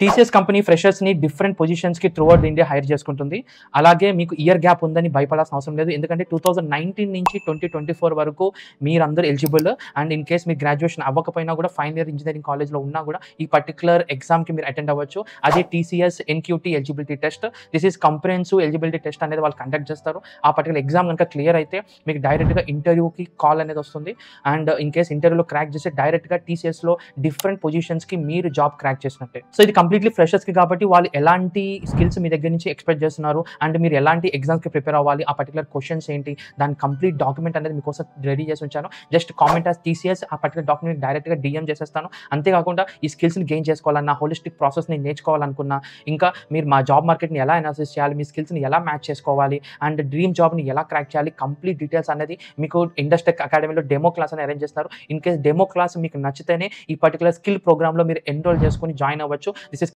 TCS company ఫ్రెషర్స్‌ని different పొజిషన్స్‌కి throughout the India hire చేసుకుంటుంది. అలాగే మీకు ఇయర్ గ్యాప్ ఉందని భయపడాల్సిన అవసరం లేదు. ఎందుకంటే 2019 నుంచి 2024 వరకు మీరందరూ ఎలిజిబుల్. అండ్ ఇన్ కేస్ మీరు గ్రాడ్యుయేషన్ అవ్వకపోయినా కూడా ఫైనల్ ఇయర్ ఇంజినీరింగ్ కాలేజ్‌లో ఉన్నా కూడా ఈ పర్టిక్యులర్ ఎగ్జామ్‌కి మీరు అటెండ్ అవ్వచ్చు. అదే TCS NQT eligibility test. This is comprehensive eligibility test అనేది వాళ్ళు కండక్ట్ చేస్తారు. ఆ పర్టిక్యులర్ ఎగ్జామ్ కనుక క్లియర్ అయితే మీకు డైరెక్ట్‌గా ఇంటర్వ్యూకి కాల్ అనేది వస్తుంది. అండ్ ఇన్ కేస్ ఇంటర్వ్యూలో క్రాక్ చేస్తే డైరెక్ట్‌గా టీసీఎస్‌లో డిఫరెంట్ పొజిషన్స్‌కి మీరు జాబ్ క్రాక్ చేసినట్టే. సో ఇది కంప్లీట్లీ ఫ్రెషర్స్‌కి కాబట్టి వాళ్ళు ఎలాంటి స్కిల్స్ మీ దగ్గర నుంచి ఎక్స్‌పెక్ట్ చేస్తున్నారు అండ్ మీరు ఎలాంటి ఎగ్జామ్స్‌కి ప్రిపేర్ అవ్వాలి, ఆ పర్టిక్యులర్ క్వెషన్స్ ఏంటి, దాని కంప్లీట్ డాక్యుమెంట్ అనేది మీకోసం రెడీ చేసి ఉంచాను. జస్ట్ కామెంట్ యాస్ టీసీఎస్ ఆ పర్టిక్యులర్ డాక్యుమెంట్ డైరెక్ట్‌గా డీఎం చేసేస్తాను. అంతేకాకుండా ఈ స్కిల్స్‌ని గెయిన్ చేసుకోవాలన్నా, హోలిస్టిక్ ప్రాసెస్‌ని నేర్చుకోవాలనుకున్నా, ఇంకా మీరు మా జాబ్ మార్కెట్‌ని ఎలా అనాలిసిస్ చేయాలి, మీ స్కిల్స్‌ని ఎలా మ్యాచ్ చేసుకోవాలి అండ్ డ్రీమ్ జాబ్‌ని ఎలా క్రాక్ చేయాలి, కంప్లీట్ డీటెయిల్స్ అనేది మీకు ఇండస్టెక్ అకాడమీలో డెమో క్లాస్ అని అరేంజ్ చేస్తున్నారు. ఇన్ కేస్ డెమో క్లాస్ మీకు నచ్చితేనే ఈ పర్టిక్యులర్ స్కిల్ ప్రోగ్రామ్‌లో మీరు ఎన్రోల్ చేసుకొని జాయిన్ అవ్వచ్చు.